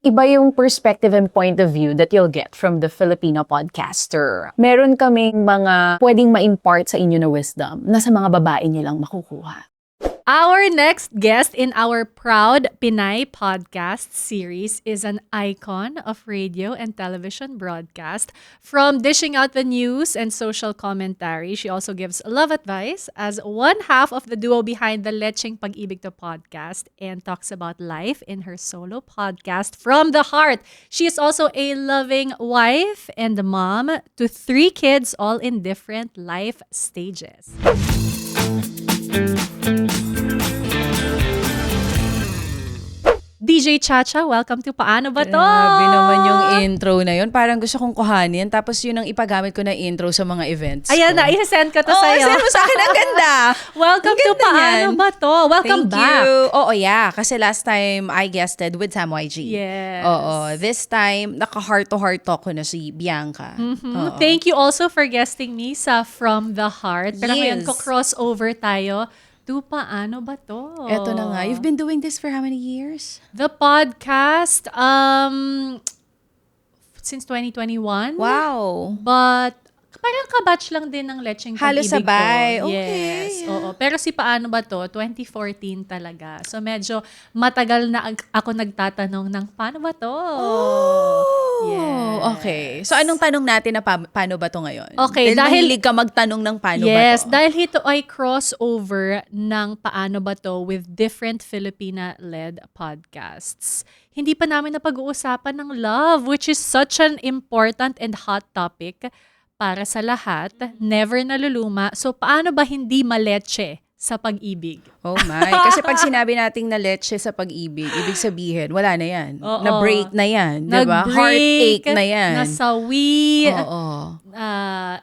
iba yung perspective and point of view that you'll get from the Filipino podcaster. Meron kaming mga pwedeng ma-impart sa inyo na wisdom na sa mga babae nyo lang makukuha. Our next guest in our proud Pinay podcast series is an icon of radio and television broadcast. From dishing out the news and social commentary, she also gives love advice as one half of the duo behind the Lecheng Pag-ibig To podcast and talks about life in her solo podcast From the Heart. She is also a loving wife and mom to 3 kids, all in different life stages. DJ Chacha, welcome to Paano Ba To? Grabe naman yung intro na yun. Parang gusto kong kuhanin. Tapos yun ang ipagamit ko na intro sa mga events Ayan ko. na, i-send ko to Oo, sa'yo. send mo sa akin. Ang ganda. Welcome Ang to ganda Paano niyan. Ba To? Welcome Thank back. you. Oo, yeah. Kasi last time, I guested with Sam YG. Yes. Oo. This time, naka-heart-to-heart talk ko na si Bianca. Oo. Thank you also for guesting me sa From the Heart. Pero ngayon Yes. ko crossover tayo to Paano Ba To? Eto na nga. You've been doing this for how many years? The podcast, since 2021. Wow. But parang kabatch lang din ng Lecheng Halos Pag-ibig sabay. Ko. Okay. Yes. Oo. Pero si Paano Ba To? 2014 talaga. So medyo matagal na ako nagtatanong ng paano ba to? Yes. Okay. So anong tanong natin na paano ba to ngayon? Okay, dahil dahil- mahilig ka magtanong ng paano ba Yes, to? dahil ito ay crossover ng Paano Ba To with different Filipina-led podcasts. Hindi pa namin napag-uusapan ng love, which is such an important and hot topic para sa lahat. Never naluluma. So, paano ba hindi maleche sa pag-ibig? Oh my. Kasi pag sinabi nating na leche sa pag-ibig, ibig sabihin, wala na yan. Oo. Na-break na yan. Diba? Nag-break, Heartache na yan. nasawi, Oo.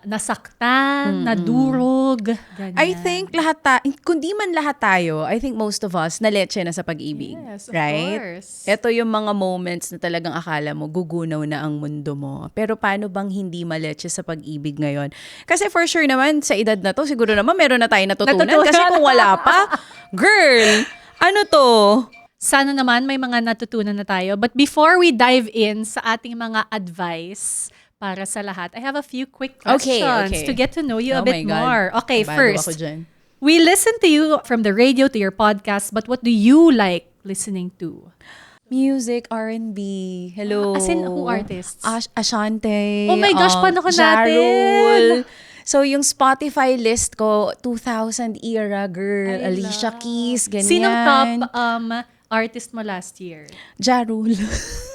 nasaktan, nadurog, ganyan. I think kundi man lahat tayo, I think most of us, na leche na sa pag-ibig. Yes, of right? course. Ito yung mga moments na talagang akala mo, gugunaw na ang mundo mo. Pero paano bang hindi maleche sa pag-ibig ngayon? Kasi for sure naman, sa edad na to, siguro naman meron na tayo natutunan. Kasi kung wala pa, girl, ano to? Sana naman may mga natutunan na tayo. But before we dive in sa ating mga advice para sa lahat, I have a few quick questions Okay. to get to know you a Oh bit my God. more. Okay, Kabado ako first, dyan. we listen to you from the radio to your podcast, but what do you like listening to? Music, R&B. Hello. As in, who artists? Ashanti. Oh my gosh, paano ko Ja natin? Rule. So, yung Spotify list ko, 2000 era, girl. I Alicia love. Keys, ganyan. Sinong top artist mo last year? Ja Rule.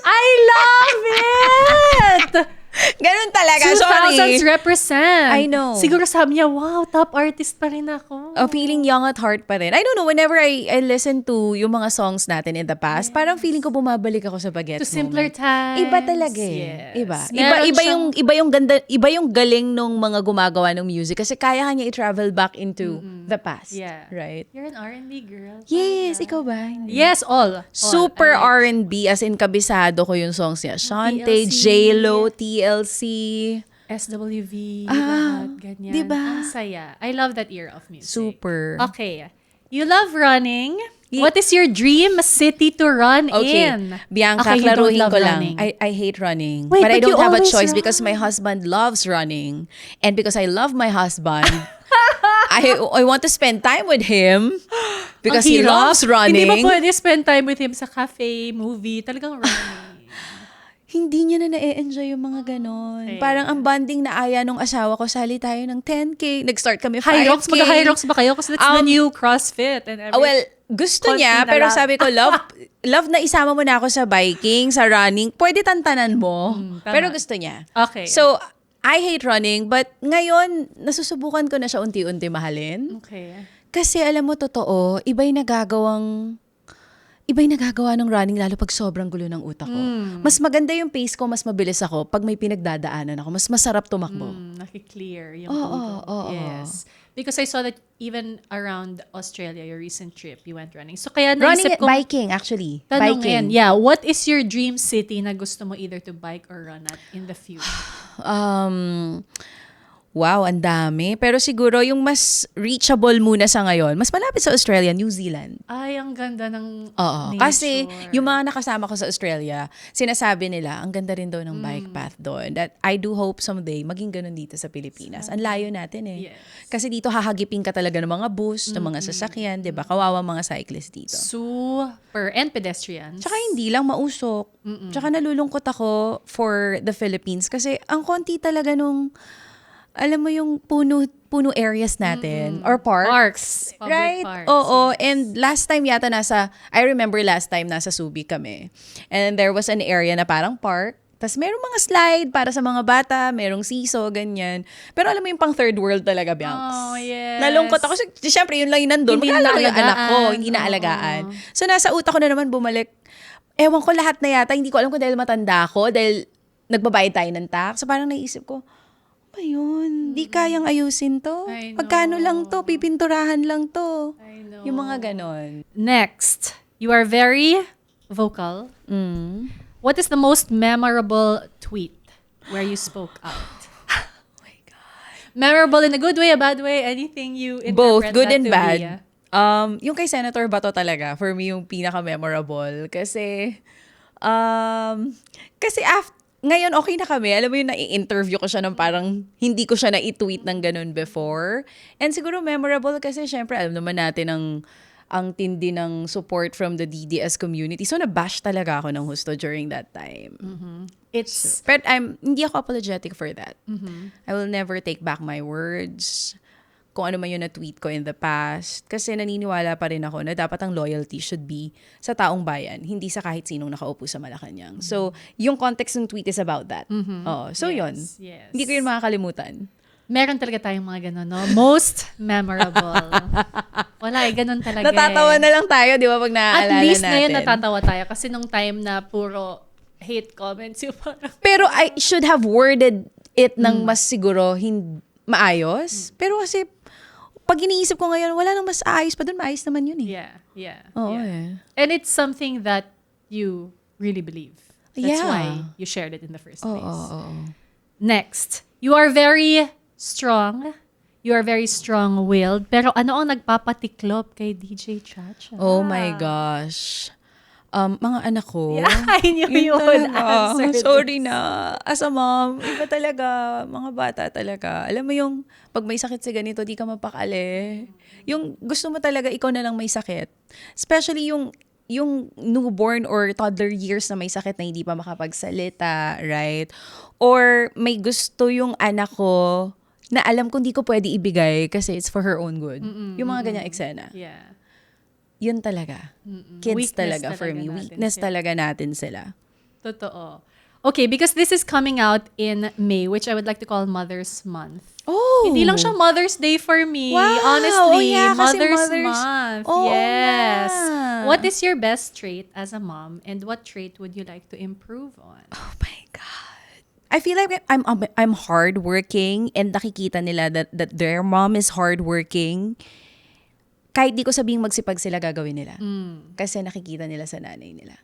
I love it! Ganun talaga, 2000s sorry. represent. I know. Siguro sabi niya, wow, top artist pa rin ako. Feeling young at heart pa rin. I don't know, whenever I listen to yung mga songs natin in the past, parang feeling ko bumabalik ako sa bagets To simpler moment. times. Iba talaga eh. Yes. Iba. Meron Iba yung ganda, iba yung galing nung mga gumagawa ng music kasi kaya kanya i-travel back into the past. Yeah. Right? You're an R&B girl. Yes, ikaw ba? Hindi. Yes, all. Super I like- R&B, as in kabisado ko yung songs niya. Shante, TLC. J-Lo, TLC. SWV, Ah, lahat, ganyan. diba? Ang saya. I love that era of music. Super. Okay. You love running. What is your dream city to run Okay, in? Bianca, Okay, you don't klaruhin love ko lang. running. I hate running. Wait, but I but you don't have a always choice because run. my husband loves running. And because I love my husband, I want to spend time with him because Ang he hirap. loves running. Hindi ba pwede spend time with him sa cafe, movie? Talagang running. Hindi niya na na-enjoy yung mga ganon. Okay. Parang ang bonding na aya nung asawa ko, sali tayo ng 10K. Nag-start kami 5K. High rocks, mag-high rocks ba kayo? Kasi that's the new CrossFit and everything. Well, gusto Konti na niya, pero lang. sabi ko, love na isama mo na ako sa biking, sa running. Pwede tantanan mo. tama. Pero gusto niya. Okay. So, I hate running, but ngayon, nasusubukan ko na siya unti-unti mahalin. Okay. Kasi alam mo, totoo, iba'y nagagawa ng running lalo pag sobrang gulo ng utak ko. Mas maganda yung pace ko, mas mabilis ako pag may pinagdadaanan ako. Mas masarap tumakbo. Nakiklear yung Oo, ulo. oo. Yes. Because I saw that even around Australia, your recent trip, you went running. So kaya Running, naisip ko, biking actually. tanongin, Biking. yeah, what is your dream city na gusto mo either to bike or run at in the future? Wow, ang dami. Pero siguro yung mas reachable muna sa ngayon, mas malapit sa Australia, New Zealand. Ay, ang ganda ng Oo. nature. Kasi yung mga nakasama ko sa Australia, sinasabi nila, ang ganda rin daw ng bike path doon. That I do hope someday maging ganun dito sa Pilipinas. Ang layo natin eh. Yes. Kasi dito hahagipin ka talaga ng mga bus, ng mga sasakyan, 'di ba? Kawawa mga cyclists dito. Super. And pedestrians. Tsaka hindi lang mausok. Tsaka nalulungkot ako for the Philippines kasi ang konti talaga nung, alam mo yung puno areas natin or parks. Public Right? parks, Oo. And last time yata I remember last time nasa Subic kami. And there was an area na parang park. Tapos merong mga slide para sa mga bata, merong siso, ganyan. Pero alam mo yung pang third world talaga, Bianx. Oh, yes. Nalungkot ako. Siyempre, yun lang yung nandun. Hindi Magkala ko yung naalagaan. anak ko, hindi naalagaan. So nasa utak ko na naman bumalik. Ewan ko lahat na yata. Hindi ko alam kung dahil matanda ako, dahil nagbabayad tayo ng tax. So parang naisip ko, ba yun? Di kayang ayusin to? I know. Magkano lang to? Pipinturahan lang to? I know. Yung mga ganon. Next, you are very vocal. What is the most memorable tweet where you spoke out? Oh my God. Memorable in a good way, a bad way, anything you interpret Both, good that and to bad. be, ah. Yung kay Senator Bato talaga, for me, yung pinaka-memorable. Kasi ngayon okay na kami. Alam mo yung nai-interview ko siya ng parang hindi ko siya na-tweet ng ganun before. And siguro memorable kasi syempre alam naman natin ang tindi ng support from the DDS community. So nabash talaga ako ng husto during that time. It's But hindi ako apologetic for that. I will never take back my words. Kung ano man yung na-tweet ko in the past. Kasi naniniwala pa rin ako na dapat ang loyalty should be sa taong bayan, hindi sa kahit sinong nakaupo sa Malacanang. So, yung context ng tweet is about that. So, yun. yes. Hindi ko yun makakalimutan. Meron talaga tayong mga ganun, no? Most memorable. Wala ganun talaga. Natatawa na lang tayo, di ba, pag naaalala natin. At least ngayon natatawa tayo kasi nung time na puro hate comments yung parang Pero I should have worded it ng mas siguro maayos. Pero kasi, pag iniisip ko ngayon, wala nang mas ayos pa dun. Maayos naman yun eh. yeah. Oo yeah. eh. And it's something that you really believe. That's Yeah. why you shared it in the first place. Oo. Next, you are very strong. You are very strong-willed. Pero ano ang nagpapatiklop kay DJ Chacha? Oh my gosh. Mga anak ko. Yeah, I knew you would answer this. Sorry na. As a mom, iba talaga. Mga bata talaga. Alam mo yung, pag may sakit sa ganito, di ka mapakali. Yung gusto mo talaga, ikaw na lang may sakit. Especially yung newborn or toddler years na may sakit na hindi pa makapagsalita, right? Or may gusto yung anak ko na alam kong di ko pwede ibigay kasi it's for her own good. Yung mga ganyang eksena. Yeah. Yun talaga. Kids Weakness talaga for me. natin Weakness sila. talaga natin sila. Totoo. Okay, because this is coming out in May, which I would like to call Mother's Month. Oh! Hindi lang siya Mother's Day for me. Wow! Honestly, Oh, yeah, kasi Mother's Mother's- Month. Oo yes. nga. What is your best trait as a mom, and what trait would you like to improve on? Oh my God. I feel like I'm hardworking and nakikita nila that their mom is hardworking. Kahit di ko sabihing magsipag sila, gagawin nila. Kasi nakikita nila sa nanay nila.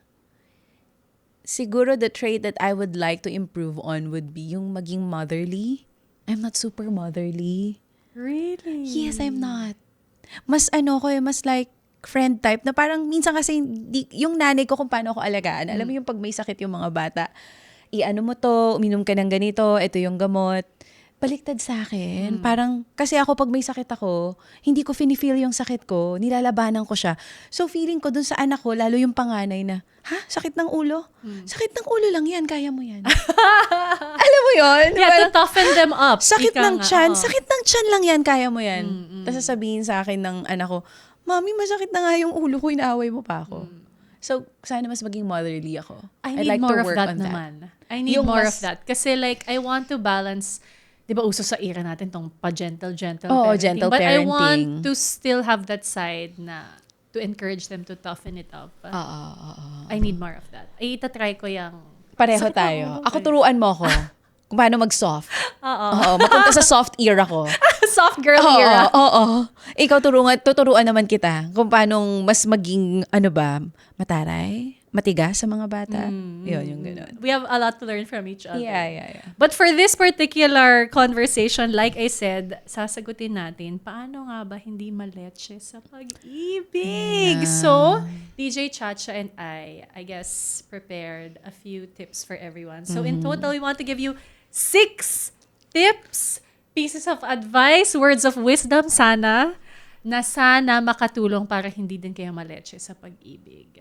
Siguro the trait that I would like to improve on would be yung maging motherly. I'm not super motherly. Really? Yes, I'm not. Mas mas like friend type na parang minsan kasi yung nanay ko kung paano ako alagaan. Alam mo yung pag may sakit yung mga bata, i-ano mo to, uminom ka ng ganito, ito yung gamot. Baliktad sa akin. Parang, kasi ako pag may sakit ako, hindi ko feel yung sakit ko, nilalabanan ko siya. So feeling ko dun sa anak ko, lalo yung panganay na, ha? Sakit ng ulo? Sakit ng ulo lang yan, kaya mo yan. Alam mo yun? Yeah, to toughen them up. Sakit Ika ng nga, tiyan, oo. sakit ng tiyan lang yan, kaya mo yan. Tapos sasabihin sa akin ng anak ko, Mami, masakit na nga yung ulo ko, inaaway mo pa ako. So, sana mas maging motherly ako. I I'd need like more to of work that on naman. I need Yung more mas- of that. Kasi like, I want to balance, di ba uso sa era natin tong pa-gentle Oo, parenting. gentle But I parenting. want to still have that side na to encourage them to toughen it up. I need more of that. Ay, itatry ko yung... Pareho Sakit ng tayo. ulo, Ako turuan mo ako kung paano mag-soft. Oo. Oo, mapunta sa soft ear ako. Soft girl Oo, era. oo. Ikaw tuturuan naman kita kung paano mas maging, mataray? matigas sa mga bata. Yun, yung ganun. We have a lot to learn from each other. Yeah. But for this particular conversation, like I said, sasagutin natin, paano nga ba hindi maletse sa pag-ibig? So, DJ Chacha and I guess, prepared a few tips for everyone. So, in total, we want to give you 6 tips, pieces of advice, words of wisdom sana, na sana makatulong para hindi din kayo maletse sa pag-ibig.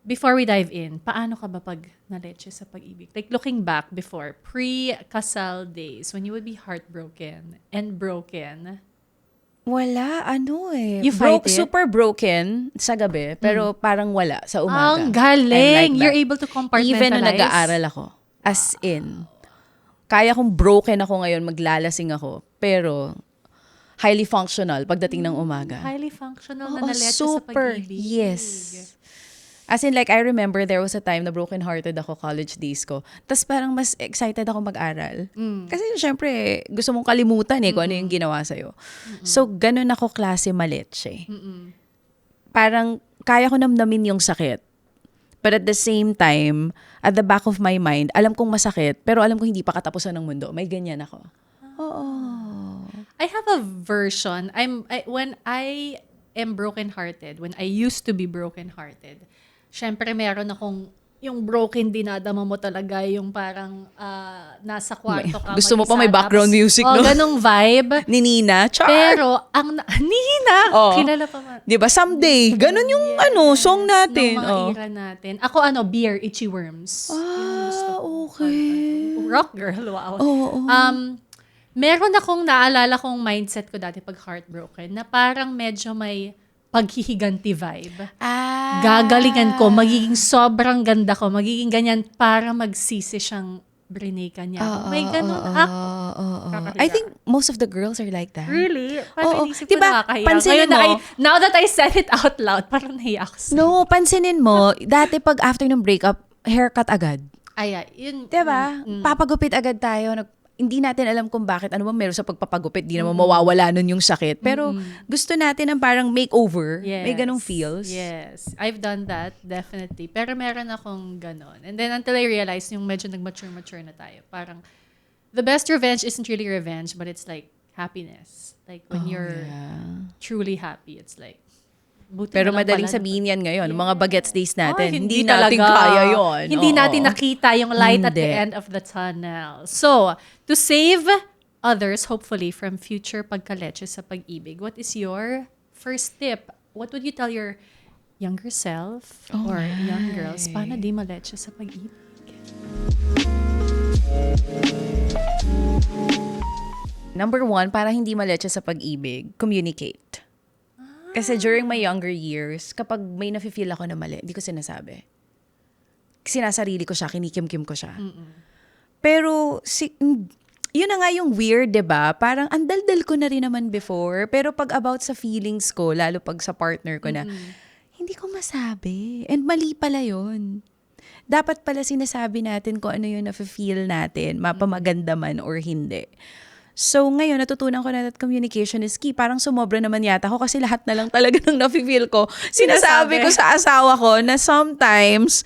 Before we dive in, paano ka ba pag naletse sa pag-ibig? Like looking back before, pre-kasal days, when you would be heartbroken and broken. Wala, You fight it? Super broken sa gabi, pero parang wala sa umaga. Ang galing! I'm like that. You're able to compartmentalize. Even nung nag-aaral ako. As in, kaya kong broken ako ngayon, maglalasing ako, pero highly functional pagdating ng umaga. Highly functional na Oo, naletse sa super. pag-ibig. Yes. As in, like, I remember there was a time na broken-hearted ako, college days ko. Tapos parang mas excited ako mag-aral. Kasi syempre, gusto mong kalimutan kung ano yung ginawa sa'yo. So, ganun ako klase maletse. Parang, kaya ko namnamin yung sakit. But at the same time, at the back of my mind, alam kong masakit, pero alam kong hindi pa katapusan ng mundo. May ganyan ako. Oo. I have a version. When I am broken-hearted, when I used to be broken-hearted, syempre meron akong yung broken dinadama mo talaga, yung parang nasa kwarto ka. Gusto mo pa mag-isa, may background tapos, music, no? ganong vibe. Ni Nina, char! Pero, Nina! Oo. Kilala pa man. Di ba? Someday. Ganun yung song natin. Nung mga era natin. Ako, Beer, Itchy Worms. Yung gusto ko. Okay. Rock girl, wow. Oo. Meron akong naalala kong mindset ko dati pag heartbroken na parang medyo may paghihiganti vibe. Gagalingan ko, magiging sobrang ganda ko, magiging ganyan para magsisi siyang brineka niya. May ganun Kakahira. I think most of the girls are like that. Really? Oo. Parang inisip ko Diba, nakakahiya. pansinin Ngayon mo- now that I said it out loud, parang nahiya ako. No, pansinin mo, dati pag after ng breakup, haircut agad. Yun. Diba? Papagupit agad tayo. Hindi natin alam kung bakit. Ano ba meron sa pagpapagupit? Di naman mawawala nun yung sakit. Pero gusto natin ng parang makeover. May ganong feels. Yes. I've done that, definitely. Pero meron akong ganon. And then until I realized, yung medyo nag-mature na tayo, parang, the best revenge isn't really revenge, but it's like happiness. Like when you're truly happy, it's like, buti Pero na lang madaling pala sabihin yan ngayon. Mga bagets days natin. hindi natin talaga. kaya yon. Hindi natin nakita yung light at the Hindi. end of the tunnel. So, to save others, hopefully, from future pagkaletse sa pag-ibig, what is your first tip? What would you tell your younger self or young girls paano di maletse sa pag-ibig? Number 1, para hindi maletse sa pag-ibig, communicate. Kasi during my younger years, kapag may nafe-feel ako na mali, hindi ko sinasabi. Sinasarili ko siya, kinikim-kim ko siya. Pero, yun na nga yung weird, diba? Parang andaldal ko na rin naman before. Pero pag about sa feelings ko, lalo pag sa partner ko na, hindi ko masabi. And mali pala yun. Dapat pala sinasabi natin kung ano yung nafe-feel natin, mapamaganda man or hindi. So, ngayon, natutunan ko na that communication is key. Parang sumobra naman yata ako kasi lahat na lang talaga ng nafe-feel ko. Sinasabi ko sa asawa ko na sometimes,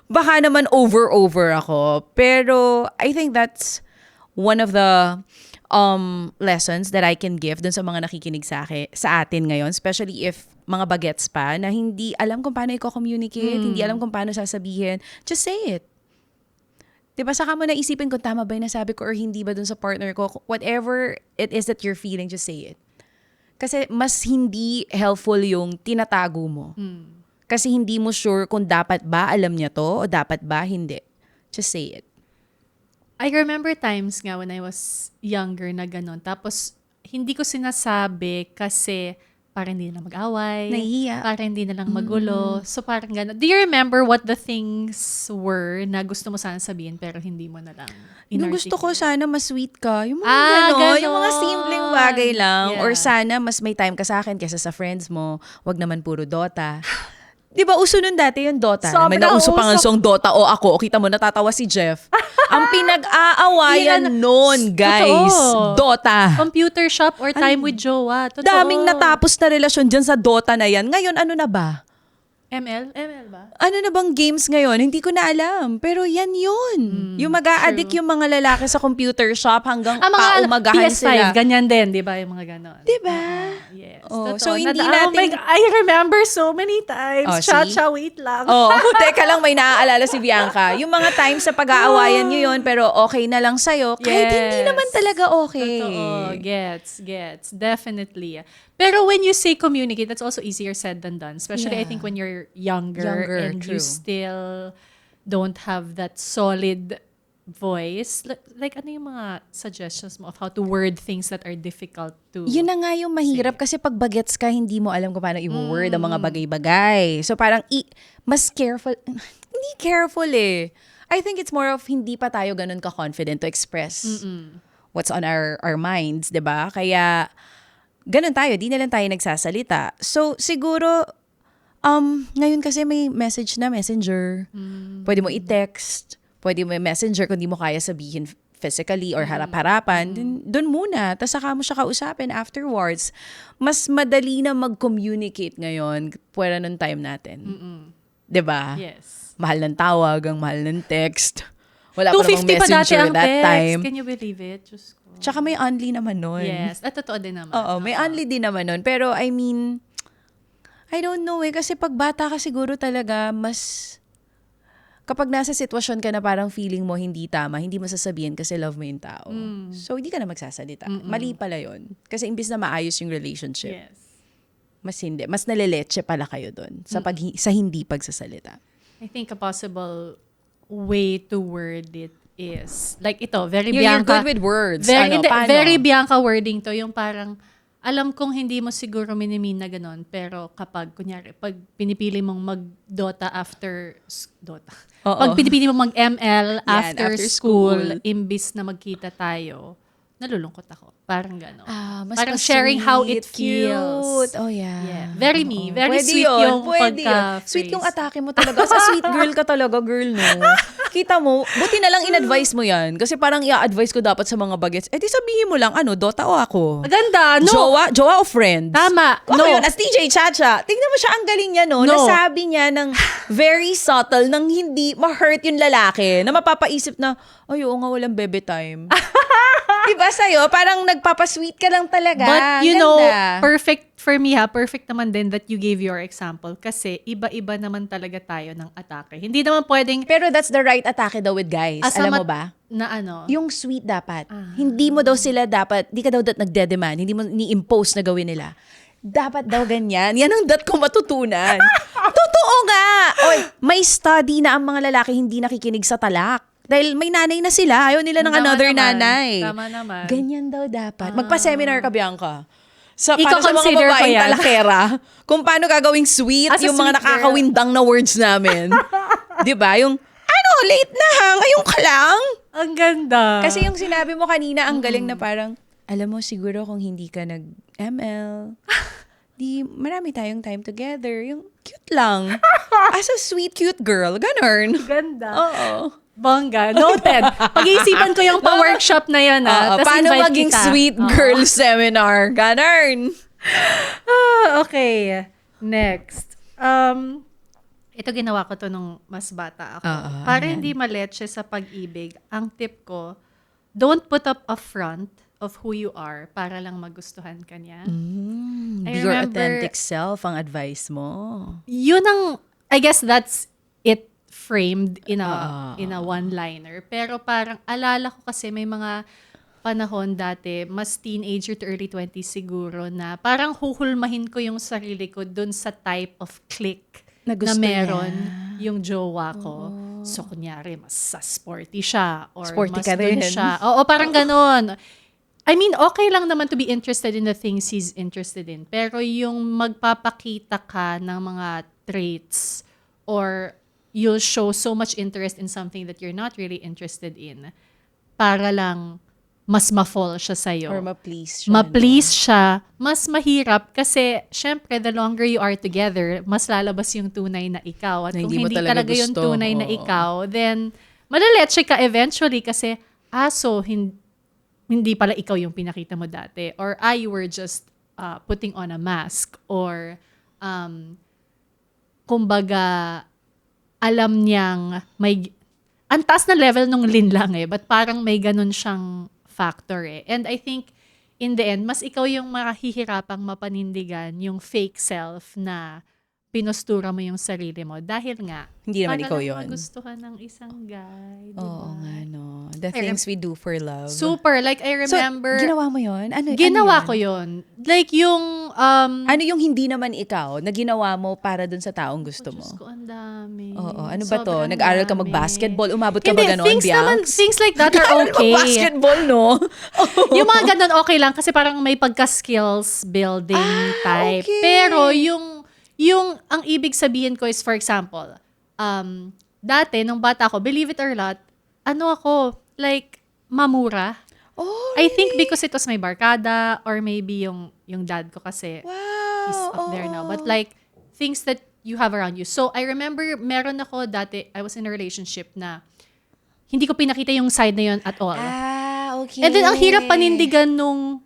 baka naman over ako. Pero, I think that's one of the lessons that I can give dun sa mga nakikinig sa atin ngayon. Especially if mga bagets pa na hindi alam kung paano i-communicate, hindi alam kung paano sasabihin. Just say it. Diba, saka mo naisipin kung tama ba yung nasabi ko or hindi ba dun sa partner ko. Whatever it is that you're feeling, just say it. Kasi mas hindi helpful yung tinatago mo. Kasi hindi mo sure kung dapat ba alam niya to o dapat ba hindi. Just say it. I remember times nga when I was younger na ganon. Tapos, hindi ko sinasabi kasi para hindi na mag-away. Nahihiya. Para hindi na lang magulo. So, parang gano'n. Do you remember what the things were na gusto mo sana sabihin pero hindi mo na lang Yung gusto ko sana mas sweet ka. Yung mga ganon. yung mga simpleng bagay lang. Yeah. Or sana mas may time ka sa akin kaysa sa friends mo. Wag naman puro Dota. Di ba uso nun dati yung Dota? May Sobrang nauso pa nga uso. song Dota o ako. O kita mo, natatawa si Jeff. Ang pinag-aawayan nun, guys. Totoo. Dota. Computer shop or time with jowa. Totoo. Daming natapos na relasyon dyan sa Dota na yan. Ngayon, ano na ba? ML ba? Ano na bang games ngayon? Hindi ko na alam. Pero yan yun. Yung mag-a-addict yung mga lalaki sa computer shop hanggang paumagahan PS5, sila. ganyan din, di ba? Yung mga ganon. Diba? Yes. Oh, Totoo. so hindi Oh my natin... God, I remember so many times. Oh, see? Cha-cha, wait lang. Oh, teka lang, may naaalala si Bianca. Yung mga times sa pag-aawayan nyo yun, pero okay na lang sa'yo, kahit hindi Yes. naman talaga okay. Totoo. Gets. Definitely. Pero when you say communicate, that's also easier said than done. Especially, I Yeah. think, when you're younger and true. you still don't have that solid voice. Like, ano yung mga suggestions mo of how to word things that are difficult to... Yun na nga yung mahirap kasi pag bagets ka, hindi mo alam kung paano i-word ang mga bagay-bagay. So parang mas careful. Hindi careful eh. I think it's more of hindi pa tayo ganun ka-confident to express what's on our minds, 'di ba? Kaya ganun tayo, di na lang tayo nagsasalita. So siguro ngayon kasi may message na messenger. Pwede mo i-text, pwede mo i-messenger kung di mo kaya sabihin physically or harap-harapan, dun muna. Tapos saka mo siya kausapin afterwards. Mas madali na mag-communicate ngayon pwera nung time natin. 'Di ba? Yes. Mahal ng tawag, ang mahal ng text. Wala pa namang 250 pa dati messenger ang that text. time. Can you believe it? Diyos ko. Tsaka may only naman nun. Yes. At totoo din naman. Oo, may only din naman nun. Pero I mean, I don't know eh. Kasi pag bata ka siguro talaga, mas... Kapag nasa sitwasyon ka na parang feeling mo hindi tama, hindi mo sasabihin kasi love mo yung tao. So, hindi ka na magsasalita. Mali pala yun. Kasi imbis na maayos yung relationship, Yes. mas hindi. Mas naleleche pala kayo dun sa hindi pagsasalita. I think a possible way to word it is, like ito, very You're Bianca. good with words. Very, Paano? very Bianca wording to, yung parang, alam kong hindi mo siguro minimin na ganon, pero kapag, kunyari, pag pinipili mong mag-Dota after, Dota. Oo. Pag pinipili mong mag-ML after school. imbis na magkita tayo, nalulungkot ako. Parang gano'n. Mas Parang sharing how it cute. feels. Oh, yeah. Yeah. Very me. Very Pwede sweet yun, yung pwede yun. pagka-phrase. Sweet yung atake mo talaga. Sa sweet girl ka talaga, girl, no? Kita mo, buti na lang in-advise mo yan. Kasi parang i-advise ko dapat sa mga bagets. Eh, di sabihin mo lang, Dota o ako? Maganda. No. Jowa o friends? Tama. Ako No. yun, as DJ Chacha. Tingnan mo siya, ang galing niya, no? No. Nasabi niya ng very subtle, nang hindi ma-hurt yung lalaki, na mapapaisip na, ay, oo nga, walang bebe time. Diba sa'yo? Parang nagpapasweet ka lang talaga. But you Ganda. know, perfect for me perfect naman din that you gave your example kasi iba-iba naman talaga tayo ng atake. Hindi naman pwedeng Pero that's the right atake daw with guys. Alam mo ba? Na ano? Yung sweet dapat. Hindi mo daw sila dapat, di ka daw nagde-demand, hindi mo ni-impose na gawin nila. Dapat daw ganyan. Yan ang ko matutunan. Totoo nga! Oy, may study na ang mga lalaki hindi nakikinig sa talak. Dahil may nanay na sila. Ayaw nila ng Tama another naman. nanay. Tama naman. Ganyan daw dapat. Magpa-seminar ka, Bianca. Para sa mga Iko-consider ko babaeng yan. talakera, kung paano gagawing sweet As a yung mga sweet girl. nakakawindang na words namin. Di ba? Yung, late na ha? Ngayon ka lang? Ang ganda. Kasi yung sinabi mo kanina, ang galing na parang, alam mo, siguro kung hindi ka nag-ML, di marami tayong time together. Yung cute lang. As a sweet, cute girl. Ganon. ganda. Oo. Bongga. Noted. Pag-iisipan ko yung pa-workshop na yan. Oo, Tas paano invite maging kita. sweet girl seminar? Ganon. Okay. Next. Ito ginawa ko to nung mas bata ako. Para hindi maletse sa pag-ibig, ang tip ko, don't put up a front of who you are para lang magustuhan ka niya. Be your authentic self ang advice mo. Yun ang, I guess that's it framed in a one-liner. Pero parang alala ko kasi may mga panahon dati, mas teenager to early 20s siguro, na parang huhulmahin ko yung sarili ko dun sa type of click Na na gusto meron yung jowa ko. So, kunyari, mas sporty siya or Sporty mas ka dun rin. siya. Oo, parang ganon. I mean, okay lang naman to be interested in the things he's interested in. Pero yung magpapakita ka ng mga traits or you'll show so much interest in something that you're not really interested in para lang mas ma-fall siya sa'yo. Or ma-please siya. Ma-please siya, mas mahirap kasi syempre the longer you are together, mas lalabas yung tunay na ikaw. At Na kung hindi mo hindi talaga talaga yung gusto. tunay na Oo. ikaw, then malaletse ka eventually kasi, so hindi pala ikaw yung pinakita mo dati. Or you were just putting on a mask. Or kumbaga, alam niyang may, ang taas na level nung linlang but parang may ganun siyang factor And I think, in the end, mas ikaw yung mahihirapang mapanindigan yung fake self na pinostura mo yung sarili mo dahil nga, Hindi naman para ikaw lang yun. magustuhan ng isang guy, diba? Oo nga, no. The things we do for love. Super. Like, I remember, So, ginawa mo yun? ginawa ano ko yun? yun. Like, yung, Ano yung hindi naman ikaw na ginawa mo para dun sa taong gusto mo? Diyos ko, ang dami. Oo, ano ba to? Sobrang Nag-aral ka dami. mag-basketball? Umabot ka ba Hindi, ganon, things like that are okay. Basketball, no? Yung mga ganun, okay lang kasi parang may pagka-skills building type. okay. Pero ang ibig sabihin ko is, for example, dati, nung bata ako, believe it or not, like, mamura. Oh, I think because it was my barkada or maybe yung dad ko kasi wow. he's up there now. But like, things that you have around you. So, I remember, meron ako dati, I was in a relationship na hindi ko pinakita yung side na yun at all. Okay. And then, ang hirap panindigan nung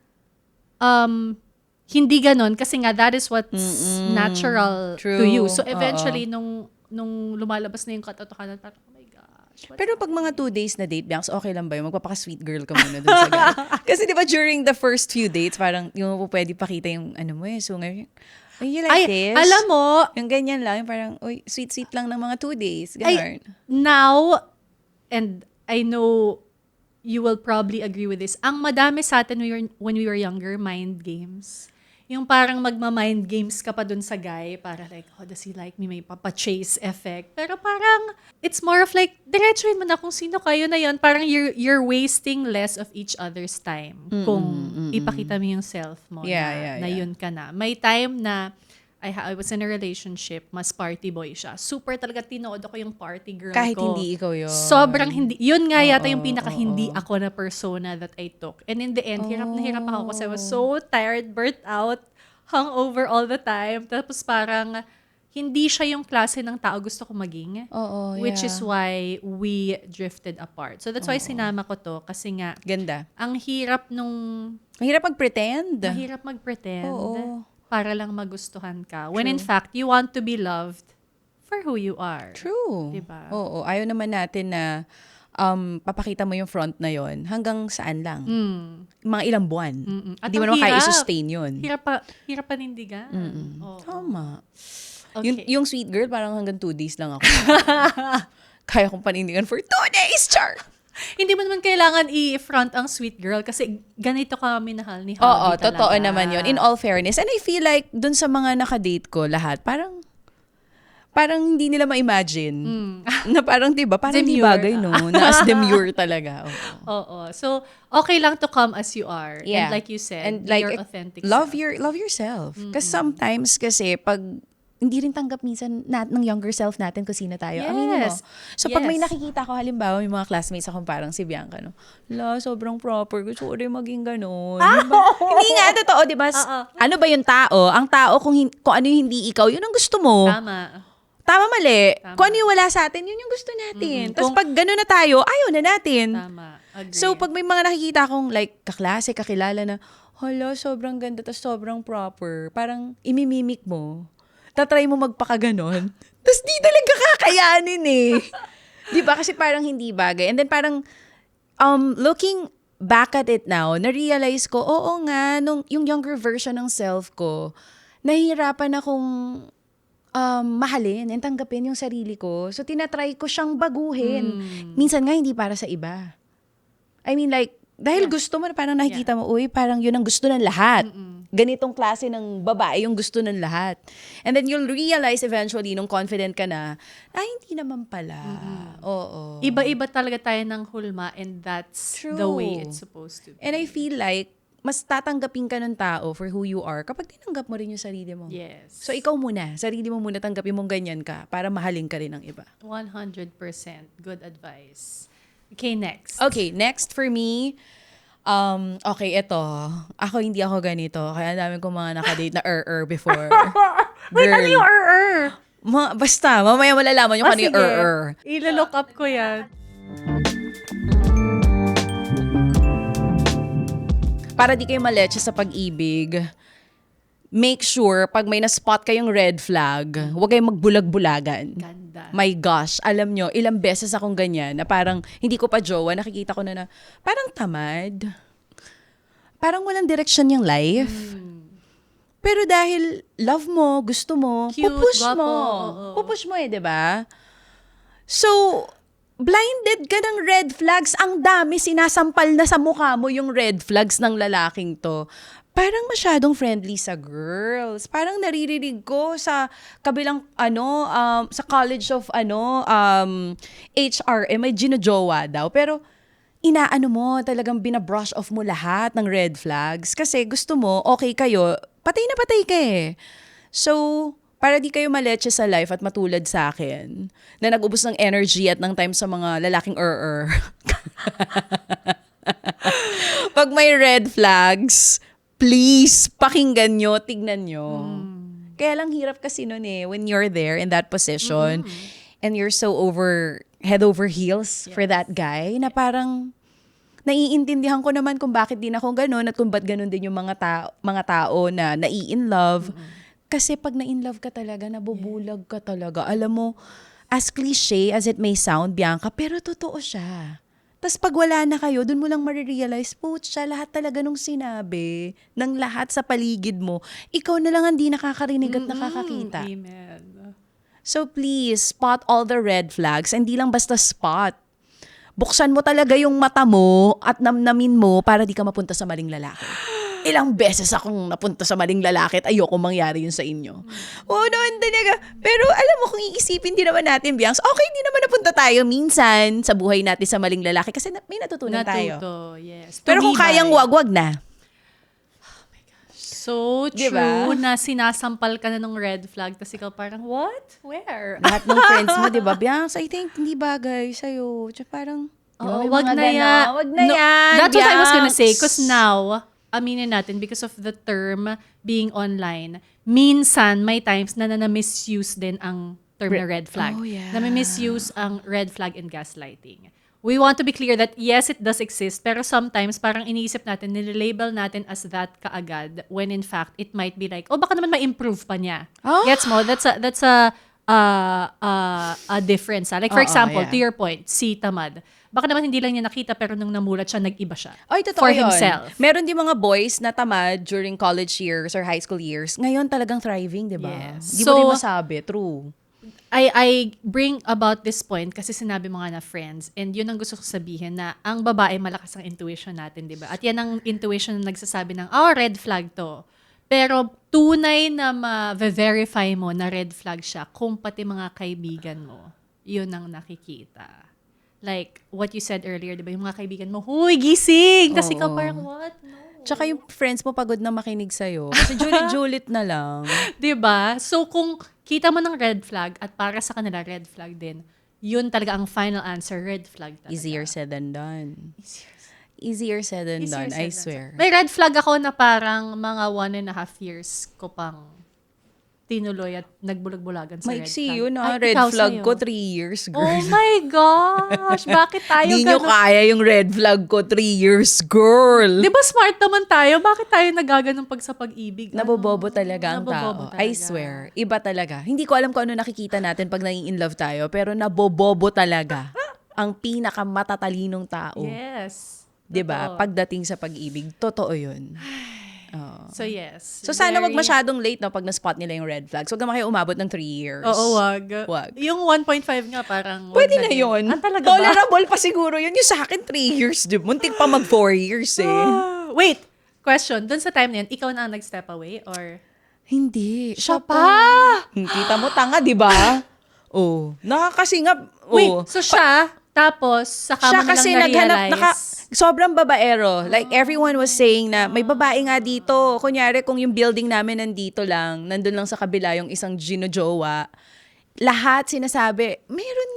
hindi ganon kasi nga that is what's natural True. to you. So, eventually, nung lumalabas na yung katotohanan, parang, oh my gosh. Pero pag mga 2 days na date, Bianx, okay lang ba yun? Magpapaka-sweet girl ka muna dun sa guy. Kasi di ba during the first few dates, parang yung pwede pakita yung ano mo sungar. Oh, you like this? Alam mo, Yung ganyan lang, yung parang, uy, sweet-sweet lang ng mga 2 days. ay, Ganun. now, and I know you will probably agree with this, ang madami sa atin when we were younger, mind games. Yung parang magma-mind games ka pa dun sa guy, para like, oh, does he like me? May papa-chase effect. Pero parang, it's more of like, diretsuhin mo na kung sino kayo na yun. Parang you're wasting less of each other's time kung ipakita mo yung self mo na yun ka na. May time na I was in a relationship, mas party boy siya. Super talaga tinood ako yung party girl Kahit ko. hindi ikaw yun. Sobrang hindi. Yun nga yata yung pinaka-hindi ako na persona that I took. And in the end, hirap na hirap ako kasi I was so tired, burnt out, hungover all the time. Tapos parang hindi siya yung klase ng tao gusto ko maging. Oo, Which yeah. is why we drifted apart. So that's why sinama ko to kasi nga, Ganda. ang hirap Mahirap mag-pretend. mahirap mag-pretend Oo. para lang magustuhan ka. When in fact, you want to be loved for who you are. True. Diba? Oo. Ayaw naman natin na papakita mo yung front na yon hanggang saan lang. Mga ilang buwan. At Hindi mo ang naman kaya hirap. i-sustain yun. Hirap panindigan. Oo. Tama. Okay. Yung sweet girl, parang hanggang 2 days lang ako. Kaya kong panindigan for 2 days, char! Hindi mo naman kailangan i-front ang sweet girl kasi ganito ka minahal ni Oo, Hobby talaga. totoo naman yun. In all fairness. And I feel like, dun sa mga nakadate ko, lahat, parang hindi nila ma-imagine. Na parang, diba, parang hindi Demure. bagay, no? Na as demure talaga. Oo. Oo. So, okay lang to come as you are. Yeah. And like you said, And be like, your authentic love self. yourself. Kasi sometimes, pag hindi rin tanggap minsan ng younger self natin kung sino tayo. Aminin mo. Yes. So, pag may Yes. nakikita ko, halimbawa, may mga classmates akong parang si Bianca, no? Sobrang proper. Gusto ko rin maging ganun. Diba? Hindi nga, totoo, di ba? Ano ba yung tao? Ang tao, kung ano yung hindi ikaw, yun ang gusto mo. Tama, mali. Tama. Kung ano yung wala sa atin, yun yung gusto natin. Tapos Kung- pag ganun na tayo, ayaw na natin. Tama. Agree. So, pag may mga nakikita akong like kaklase, kakilala na, hala, sobrang ganda, tapos sobrang proper, parang imimimik mo, tatry mo magpakaganon, tapos di talaga kakayanin eh. Di ba? Kasi parang hindi bagay. And then parang, looking back at it now, na-realize ko, oo nga, yung younger version ng self ko, nahihirapan akong mahalin and tanggapin yung sarili ko. So, tinatry ko siyang baguhin. Minsan nga, hindi para sa iba. I mean, like, dahil gusto mo, parang nakikita mo, uy, parang yun ang gusto ng lahat. Ganitong klase ng babae yung gusto ng lahat. And then you'll realize eventually, nung confident ka na, hindi naman pala. Oo. Iba-iba talaga tayo ng hulma and that's the True. way it's supposed to be. And I feel like, mas tatanggapin ka ng tao for who you are kapag tinanggap mo rin yung sarili mo. Yes. So, ikaw muna. Sarili mo muna tanggapin mong ganyan ka para mahalin ka rin ng iba. 100% good advice. Okay, next. Okay, next for me, okay, ito. Hindi ako ganito. Kaya ang dami kong mga nakadate na before. Wait, ano yung er? Basta, mamaya malalaman yung ano yung Ilo-look up ko yan. Para di kayo maleche sa pag-ibig, make sure, pag may na-spot kayong red flag, huwag kayong magbulag-bulagan. Ganda. My gosh, alam nyo, ilang beses akong ganyan na parang hindi ko pa jowa, nakikita ko na parang tamad. Parang walang direction yung life. Pero dahil love mo, gusto mo, Cute, pupush guwapo, mo. oo. Pupush mo diba? So, blinded ka ng red flags. Ang dami, sinasampal na sa mukha mo yung red flags ng lalaking to. Parang masyadong friendly sa girls. Parang naririnig ko sa kabilang, sa college of, HRM, may ginojowa daw. Pero, inaano mo, talagang binabrush off mo lahat ng red flags. Kasi gusto mo, okay kayo, patay na patay ka eh. So, para di kayo maleche sa life at matulad sa akin, na nag-ubos ng energy at ng time sa mga lalaking Pag may red flags, please, pakinggan nyo, tignan nyo. Kaya lang hirap kasi nun when you're there in that position, and you're so head over heels for that guy, na parang, naiintindihan ko naman kung bakit din ako ganun at kung ba't ganun din yung mga tao na nai-in love. Kasi pag na-in love ka talaga, nabubulag ka talaga. Alam mo, as cliche as it may sound, Bianca, pero totoo siya. Tapos pag wala na kayo, dun mo lang marirealize, siya, lahat talaga nung sinabi, ng lahat sa paligid mo, ikaw na lang hindi nakakarinig at nakakakita. Amen. So please, spot all the red flags. Hindi lang basta spot. Buksan mo talaga yung mata mo at namnamin mo para di ka mapunta sa maling lalaki. Ilang beses akong napunta sa maling lalaki at ayoko mangyari yun sa inyo. Oo naman talaga. Pero alam mo, kung iisipin din naman natin, Biangs, okay, di naman napunta tayo minsan sa buhay natin sa maling lalaki kasi may natutunan tayo. Yes. Pero kung kayang wag na. So true Diba? na sinasampal ka na ng red flag tapos ikaw parang, what? Where? Lahat ng friends mo, di ba? Biangs, I think hindi bagay sa'yo. Tsaka parang, Oo, may wag mga na ganon. yan. Wag na yan, That's what I was gonna say. Biangs. Because now, aminin natin, because of the term being online, minsan may times na na-misuse din ang term na red flag. Oh, yeah. Na-misuse ang red flag in gaslighting. We want to be clear that yes, it does exist, pero sometimes parang iniisip natin, nililabel natin as that kaagad, when in fact, it might be like, baka naman ma-improve pa niya. Oh. Gets mo? That's a difference. Like for Oo, example, yeah. to your point, si Tamad. Baka naman hindi lang niya nakita pero nung namulat siya, nag-iba siya. Ay, totoo For yun. himself. Meron din mga boys na tamad during college years or high school years. Ngayon talagang thriving, di ba? Yes. Di So, mo rin masabi. True. I bring about this point kasi sinabi mo nga na friends, and yun ang gusto ko sabihin, na ang babae malakas ang intuition natin, di ba? At yan ang intuition na nagsasabi ng, red flag to. Pero tunay na ma-verify mo na red flag siya kung pati mga kaibigan mo, yun ang nakikita. Like what you said earlier, di ba? Yung mga kaibigan mo, huy, gising! Tapos ikaw parang, what? No. Tsaka yung friends mo pagod na makinig sa'yo. Kasi julit-julit na lang. Di ba? So kung kita mo ng red flag at para sa kanila red flag din, yun talaga ang final answer, red flag talaga. Easier said than done. Easier said than Easier done, said I than swear. done. May red flag ako na parang mga 1.5 years ko pang tinuloy at nagbulag-bulagan sa red Maiksi flag. yun Ay, red ikaw flag sa'yo. ko 3 years, girl. Oh my gosh! Bakit tayo Di nyo ganun? kaya yung red flag ko 3 years, girl. Di ba smart naman tayo? Bakit tayo nagaganong pag sa pag-ibig? Nabobobo talaga ang Nabobobo tao. I talaga. swear. Iba talaga. Hindi ko alam kung ano nakikita natin pag naging in love tayo, pero nabobobo talaga ang pinakamatalinong tao. Yes. 'Di ba? Totoo. Pagdating sa pag-ibig, totoo 'yun. So yes. So sana wag Very- masyadong late na pag na-spot nila yung red flags. Wag naman kayo umabot ng 3 years. Oo, wag. Wag. Yung 1.5 nga parang... wag Pwede na din. 'yun. Talaga ba? Tolerable pa siguro 'yun. Yung sa akin 3 years, dude. Muntik pa mag 4 years eh. Wait, question. Doon sa time na yun, ikaw na ang nag-step away or... Hindi. Siya pa! Kita mo tanga, 'di ba? Oh, nakakasingap. Wait, Oh. so siya, tapos saka Siya mo na kasi lang naghanap, na-realize. sobrang babaero. Like, everyone was saying na, may babae nga dito. Kunyari, kung yung building namin nandito lang, nandun lang sa kabila yung isang ginojowa, lahat sinasabi, meron.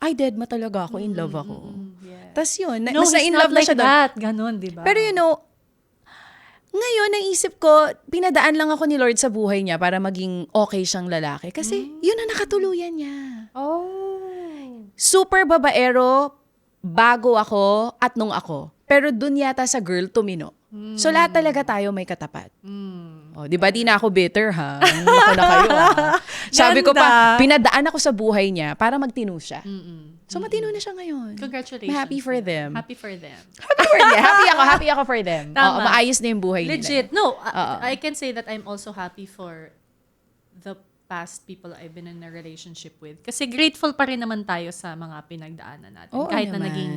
Ay, dead ma talaga ako, in love ako. Yeah. Tapos yun, No, mas he's na-in not love na like siya doon. that. Ganon, di ba? Pero ngayon, naisip ko, pinadaan lang ako ni Lord sa buhay niya para maging okay siyang lalaki. Kasi, yun ang nakatuluyan niya. Oh. Super babaero, bago ako at nung ako. Pero dun yata sa girl tumino. So lahat talaga tayo may katapat. Oh, di ba di na ako bitter ha? Ako na kayo ha. Sabi ko pa, pinadaan ako sa buhay niya para magtino siya. So matino na siya ngayon. Congratulations. Happy for them. Happy for them. Happy ako for them. Tama. Oo, maayos na yung buhay Legit. nila. No, I can say that I'm also happy for the past people I've been in a relationship with. Kasi grateful pa rin naman tayo sa mga pinagdaanan natin. Oo kahit na naman. naging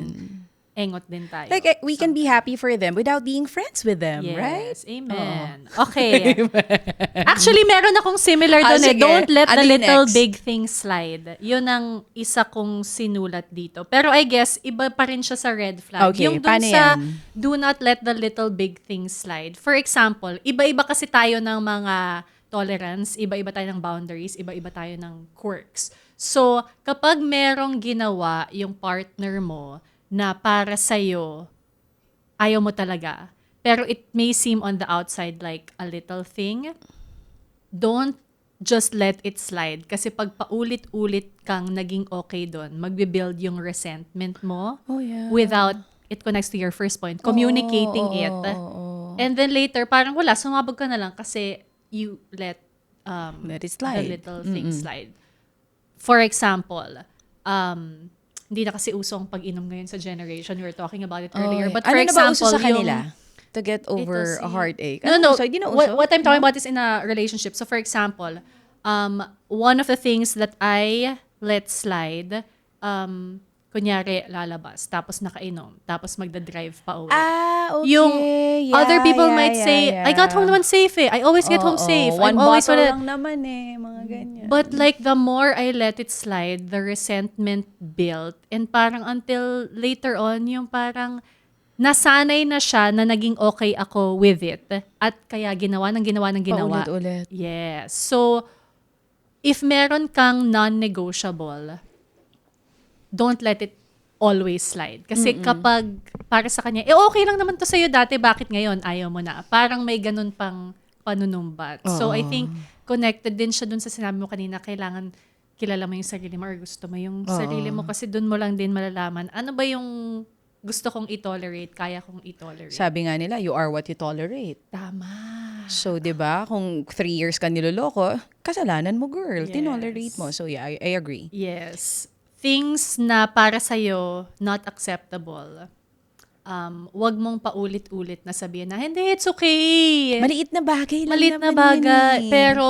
engot din tayo. Like, we can be happy for them without being friends with them, right? Yes, amen. Okay. Actually, meron akong similar doon eh. Sige. Don't let Ano the yung little next? big things slide. Yun ang isa kong sinulat dito. Pero I guess, iba pa rin siya sa red flag. Okay, Yung dun paano sa yan? do not let the little big things slide. For example, iba-iba kasi tayo ng mga tolerance, iba-iba tayo ng boundaries, iba-iba tayo ng quirks. So, kapag merong ginawa yung partner mo na para sa'yo, ayaw mo talaga, pero it may seem on the outside like a little thing, don't just let it slide. Kasi pag paulit-ulit kang naging okay doon, magbe-build yung resentment mo Oh, yeah. without, it connects to your first point, communicating it. And then later, parang wala, sumabog ka na lang kasi you let Let it the slide. little things slide. For example, hindi na kasi usong pag-inom ngayon sa generation. We were talking about it earlier. But for ano example, na ba uso sa yung... kanila? To get over Ito a heartache? No, Ano no. uso? Di na uso? What I'm talking about is in a relationship. So for example, one of the things that I let slide, kunyari lalabas, tapos nakainom, tapos magda-drive pa uwi. Okay. Yung Yeah, other people yeah, might yeah, say, yeah. I got home naman safe eh. I always get home safe. One I'm always bottle wala- lang naman eh. Mga ganyan. But like the more I let it slide, the resentment built. And parang until later on, yung parang nasanay na siya na naging okay ako with it. At kaya ginawa. Paulit-ulit. Yes. So, if meron kang non-negotiable, don't let it always slide. Kasi kapag para sa kanya, okay lang naman to sa'yo dati, bakit ngayon ayaw mo na? Parang may ganun pang panunumbat. So, I think connected din siya dun sa sinabi mo kanina, kailangan kilala mo yung sarili mo or gusto mo yung sarili mo kasi dun mo lang din malalaman. Ano ba yung gusto kong i-tolerate, kaya kong i-tolerate? Sabi nga nila, you are what you tolerate. Tama. So, di ba, kung 3 years ka niloloko, kasalanan mo, girl. Yes. Tinolerate mo. So, yeah, I agree. Yes. Things na para sa'yo not acceptable. Wag mong paulit-ulit na sabihin na, hindi, it's okay. Maliit na bagay lang Maliit na naman bagay. yun eh. Pero,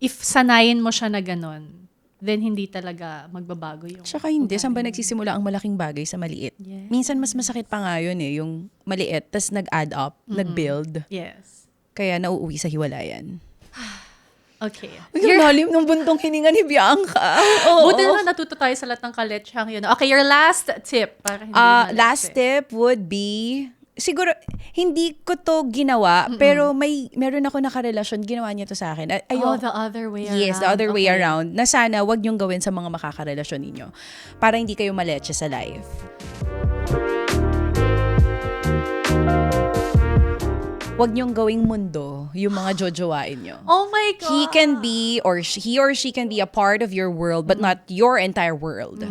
if sanayin mo siya na ganun, then hindi talaga magbabago yung... Tsaka hindi, ugali saan ba mo. nagsisimula ang malaking bagay sa maliit? Yes. Minsan mas masakit pa nga yun eh, yung maliit, tas nag-add up, nag-build. Yes. Kaya nauuwi sa hiwalayan. Okay. Uy, ang lalim ng buntong hininga ni Bianca. Buti na natuto tayo sa lahat ng kaletsyang yun. Okay, your last tip. Para hindi Last tip would be, siguro, hindi ko to ginawa, pero meron ako nakarelasyon, ginawa niya to sa akin. the other way around. Yes, the other way Okay. around. Na sana, wag niyong gawin sa mga makakarelasyon ninyo. Para hindi kayo maletse sa life. Wag niyong gawing mundo yung mga jojowain niyo. Oh my God. He can be, or he or she can be a part of your world, but not your entire world.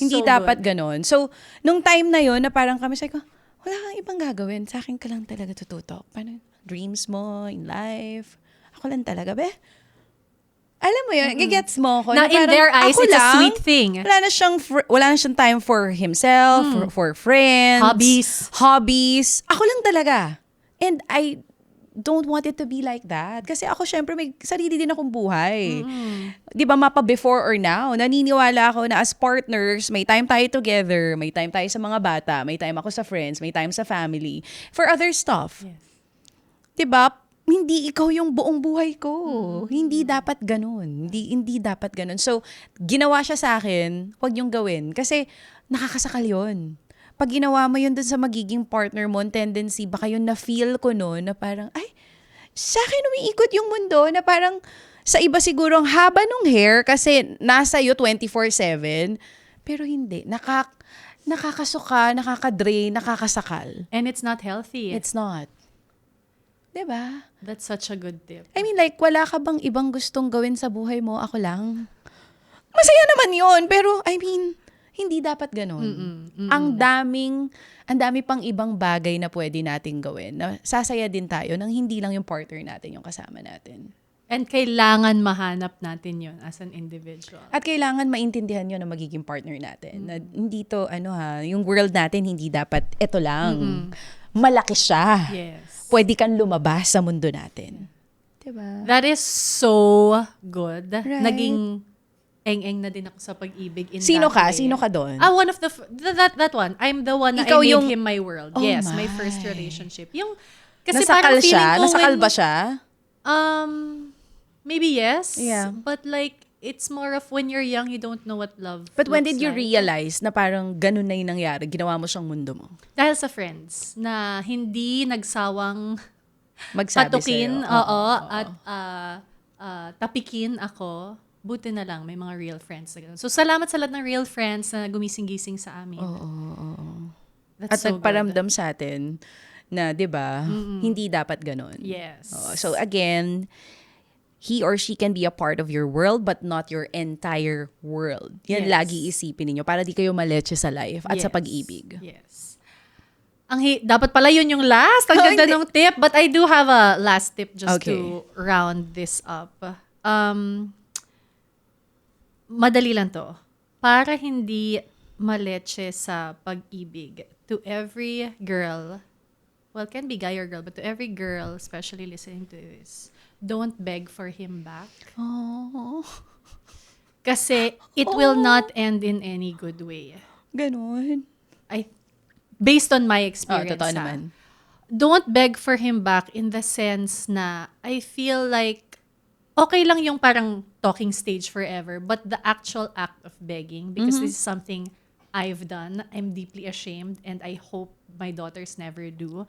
Hindi So dapat ganon. So, nung time na yon na parang kami, sabi ko, wala kang ibang gagawin. Sa akin ka lang talaga tututok. Paano? Dreams mo in life. Ako lang talaga, be. Alam mo yun, gigets mo ko. Na in parang their eyes, ako it's a lang, sweet thing. Wala na siyang time for himself, for friends. Hobbies. Ako lang talaga. And I don't want it to be like that. Kasi ako, syempre, may sarili din akong buhay. Di ba, mapa before or now, naniniwala ako na as partners, may time tayo together, may time tayo sa mga bata, may time ako sa friends, may time sa family, for other stuff. Yes. Di ba? Hindi ikaw yung buong buhay ko. Hindi dapat ganun. Hindi dapat ganun. So, ginawa siya sa akin, huwag yung gawin. Kasi, nakakasakal yun. Pag ginawa mo yun dun sa magiging partner mo, tendency, baka yun na-feel ko noon na parang, ay, sa akin umiikot yung mundo na parang sa iba siguro ang haba nung hair kasi nasa iyo 24/7. Pero hindi. Nakakasuka, nakakadrain, nakakasakal. And it's not healthy. It's not. Diba? That's such a good tip. I mean, like, wala ka bang ibang gustong gawin sa buhay mo? Ako lang. Masaya naman yun, pero, I mean, Hindi dapat ganun. Ang dami pang ibang bagay na pwede nating gawin. Na sasaya din tayo nang hindi lang yung partner natin yung kasama natin. And kailangan mahanap natin yun as an individual. At kailangan maintindihan yun na magiging partner natin. Na hindi to, yung world natin hindi dapat ito lang. Malaki siya. Yes. Pwede kang lumabas sa mundo natin. Diba? That is so good. Right. Naging eng-eng na din ako sa pag-ibig in Sino that ka? way. Sino ka doon? One of the, that one. I'm the one na Ikaw I made yung- him my world. Oh yes, my. my first relationship. Yung, kasi Nasakal parang feeling siya? ko Nasakal when- ba siya? Maybe yes. Yeah. But like, it's more of when you're young, you don't know what love But when looks did you like. realize na parang ganun na yung nangyari? Ginawa mo siyang mundo mo? Dahil sa friends na hindi nagsawang Magsabi patukin, sa'yo. at tapikin ako. Buti na lang, may mga real friends na ganun. So, salamat sa lahat ng real friends na gumising-gising sa amin. At That's so good. nagparamdam sa atin na, di ba, hindi dapat ganun. Yes. So again, he or she can be a part of your world but not your entire world. Yan Yes. lagi isipin ninyo para di kayo maletse sa life at sa Yes. pag-ibig. Yes. Dapat pala yun yung last. Ang ganda hindi. ng tip. But I do have a last tip just Okay. to round this up. Madali lang to. Para hindi maletse sa pag-ibig, to every girl, well, can be guy or girl, but to every girl, especially listening to this, don't beg for him back. Oh, Kasi it will not end in any good way. ganun. Based on my Oh, experience, totoo ha. naman. Don't beg for him back in the sense na I feel like okay lang yung parang talking stage forever, but the actual act of begging, because this is something I've done, I'm deeply ashamed, and I hope my daughters never do.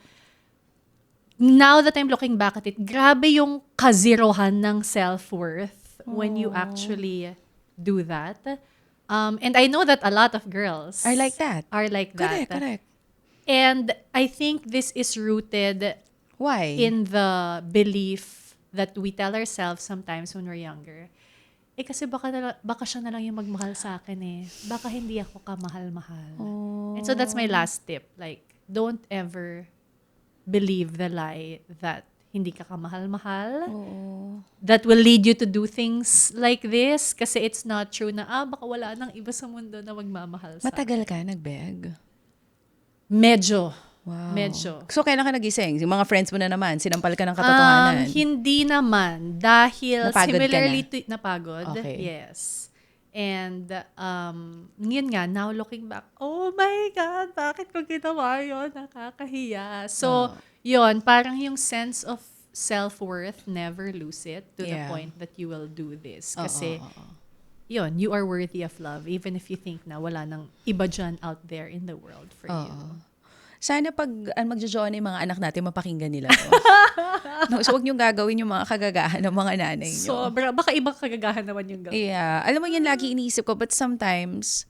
Now that I'm looking back at it, grabe yung kazirohan ng self-worth when you actually do that. And I know that a lot of girls Are like that. are like that. Correct. And I think this is rooted Why? in the belief that we tell ourselves sometimes when we're younger, kasi baka siya na lang yung magmahal sa akin eh. Baka hindi ako kamahal-mahal. And so that's my last tip. Like, don't ever believe the lie that hindi ka kamahal-mahal. That will lead you to do things like this kasi it's not true na, baka wala nang iba sa mundo na magmamahal sa akin. Matagal ka nagbeg? Medyo. Wow. Medyo. So, kailan ka nagising? Yung mga friends mo na naman, sinampal ka ng katotohanan. Hindi naman. Dahil Napagod ka similarly na? to napagod. Okay. Yes. And yun nga, now looking back, oh my God, bakit ko ginawa yun? Nakakahiya. So, yun, parang yung sense of self-worth, never lose it to the Yeah. point that you will do this. Kasi, yun, you are worthy of love even if you think na wala nang iba dyan out there in the world for you. Sana pag magjo-join yung mga anak natin, mapakinggan nila to. No, so, huwag niyong gagawin yung mga kagagahan ng mga nanay niyo. Sobra. Baka ibang kagagahan naman yung gawin. Yeah. Alam mo, yan lagi iniisip ko. But sometimes,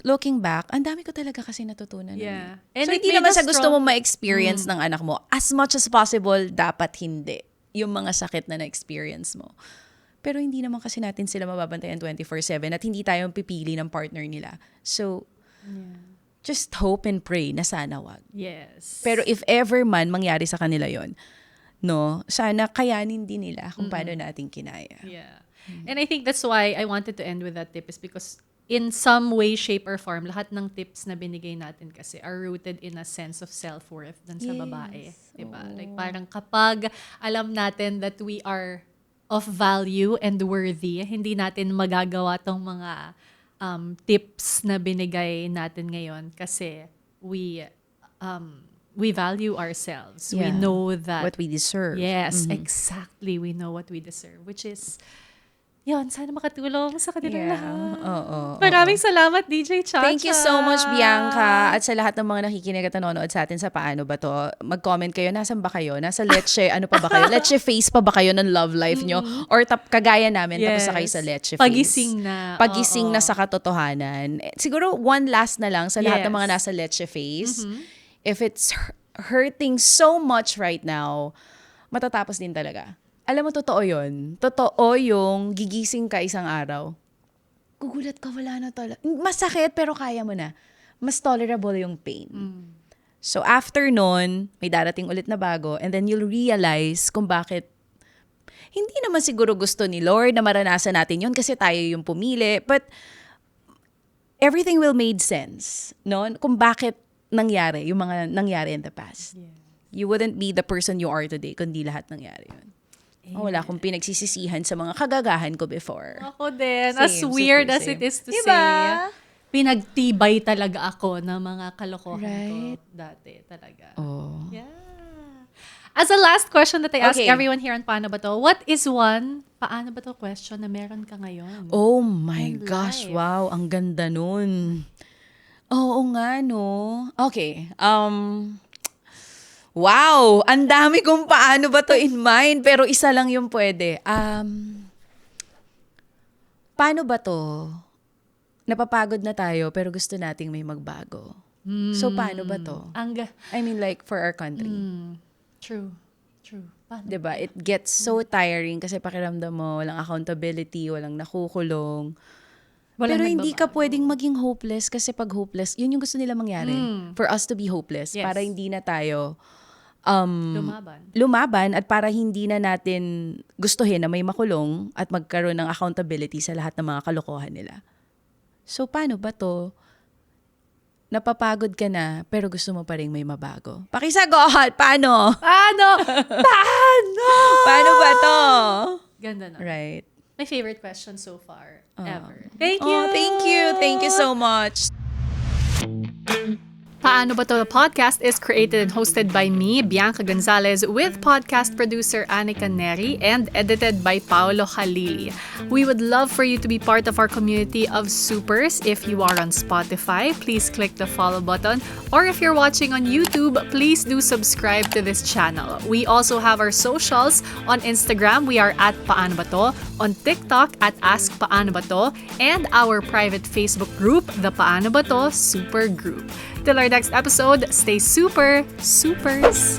looking back, ang dami ko talaga kasi natutunan. Yeah. So, And it hindi made naman us sa gusto mo ma-experience ng anak mo. As much as possible, dapat hindi. Yung mga sakit na na-experience mo. Pero hindi naman kasi natin sila mababantayan 24/7 at hindi tayo pipili ng partner nila. So, just hope and pray na sana wag. Yes. Pero if ever man mangyari sa kanila yon, no, sana kayanin din nila kung paano natin kinaya. Yeah. And I think that's why I wanted to end with that tip is because in some way, shape, or form, lahat ng tips na binigay natin kasi are rooted in a sense of self-worth dun sa babae. Diba? Like parang kapag alam natin that we are of value and worthy, hindi natin magagawa tong mga tips na binigay natin ngayon kasi we value ourselves. We Yeah. know that What we deserve. yes, exactly. We know what we deserve, which is, yun, sana makatulong sa kanilang Yeah. lahat. Oo. Maraming salamat, DJ Chacha. Thank you so much, Bianca. At sa lahat ng mga nakikinig at nanonood sa atin sa Paano Ba To, mag-comment kayo, nasan ba kayo? Nasa Leche, ano pa ba kayo? Leche face pa ba kayo ng love life nyo? Or kagaya namin, tapos na kayo sa Leche face? Pagising na. Pagising Oo. na sa katotohanan. Siguro, one last na lang sa lahat ng Yes. mga nasa Leche face. If it's hurting so much right now, matatapos din talaga. Alam mo, totoo yun. Totoo yung gigising ka isang araw. gugulat ka, wala na talaga. Masakit, pero kaya mo na. Mas tolerable yung pain. So after nun, may darating ulit na bago, and then you'll realize kung bakit hindi naman siguro gusto ni Lord na maranasan natin yun kasi tayo yung pumili. But everything will made sense, no? Kung bakit nangyari, yung mga nangyari in the past. You wouldn't be the person you are today kundi lahat nangyari yun. Wala akong pinagsisisihan sa mga kagagahan ko before. Ako din. Same, As weird super as same. it is to Diba? say, pinagtibay talaga ako ng mga kalokohan Right? ko dati talaga. Oh. Yeah. As a last question that I ask Okay. everyone here on Paano Ba To, what is one paano ba to question na meron ka ngayon? Oh my In gosh, life. wow, ang ganda nun. Oo nga, no? Okay, wow, ang dami kung paano ba to in mind, pero isa lang yung pwede. Paano ba to? Napapagod na tayo, pero gusto nating may magbago. So, paano ba to? I mean, like, for our country. True. Paano? Diba? It gets so tiring kasi pakiramdam mo, walang accountability, walang nakukulong. Walang Pero hindi ka nagbabago. pwedeng maging hopeless kasi pag hopeless, yun yung gusto nila mangyari. For us to be hopeless. Yes. Para hindi na tayo Lumaban. at para hindi na natin gustuhin na may makulong at magkaroon ng accountability sa lahat ng mga kalokohan nila. So, paano ba to? Napapagod ka na, pero gusto mo pa rin may mabago. Pakisagot! Paano? Paano? Paano ba to? Ganda na. Right. My favorite question so far ever. Thank you. Oh, thank you. Thank you so much. Paano Ba To? The podcast is created and hosted by me, Bianca Gonzalez, with podcast producer Anika Neri and edited by Paolo Khalili. We would love for you to be part of our community of supers. If you are on Spotify, please click the follow button. Or if you're watching on YouTube, please do subscribe to this channel. We also have our socials. On Instagram, we are at Paano Ba To? On TikTok, at Ask Paano Ba To? And our private Facebook group, the Paano Ba To Super Group. Till our next episode, stay super, supers!